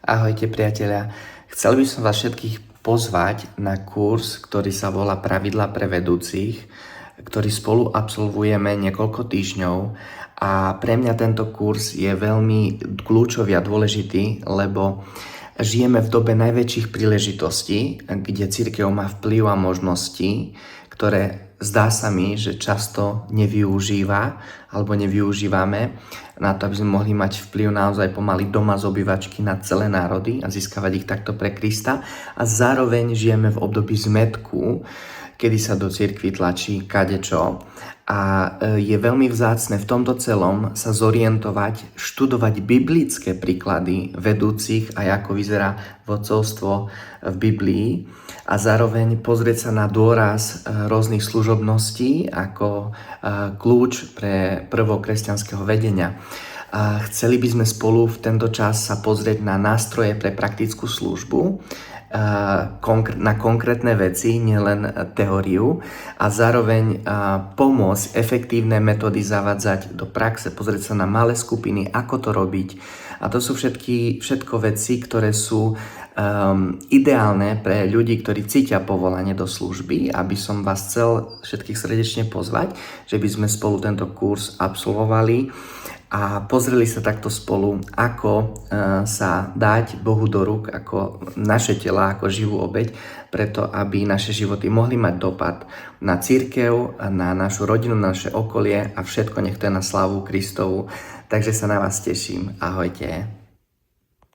Ahojte priatelia, chcel by som vás všetkých pozvať na kurz, ktorý sa volá Pravidlá pre vedúcich, ktorý spolu absolvujeme niekoľko týždňov a pre mňa tento kurz je veľmi kľúčový a dôležitý, lebo žijeme v dobe najväčších príležitostí, kde cirkev má vplyv a možnosti, ktoré zdá sa mi, že často nevyužíva alebo nevyužívame na to, aby sme mohli mať vplyv naozaj pomaly doma z obývačky na celé národy a získavať ich takto pre Krista. A zároveň žijeme v období zmätku, kedy sa do cirkvi tlačí kadečo. A je veľmi vzácne v tomto celom sa zorientovať, študovať biblické príklady vedúcich a ako vyzerá vodcovstvo v Biblii a zároveň pozrieť sa na dôraz rôznych služobností ako kľúč pre prvok kresťanského vedenia. A chceli by sme spolu v tento čas sa pozrieť na nástroje pre praktickú službu, na konkrétne veci, nielen teóriu a zároveň pomôcť efektívne metódy zavádzať do praxe, pozrieť sa na malé skupiny, ako to robiť. A to sú všetko veci, ktoré sú ideálne pre ľudí, ktorí cítia povolanie do služby, aby som vás chcel všetkých srdečne pozvať, že by sme spolu tento kurz absolvovali a pozreli sa takto spolu, ako sa dať Bohu do rúk, ako naše tela, ako živú obeť, preto aby naše životy mohli mať dopad na cirkev, na našu rodinu, na naše okolie a všetko nech to je na slávu Kristovu. Takže sa na vás teším. Ahojte.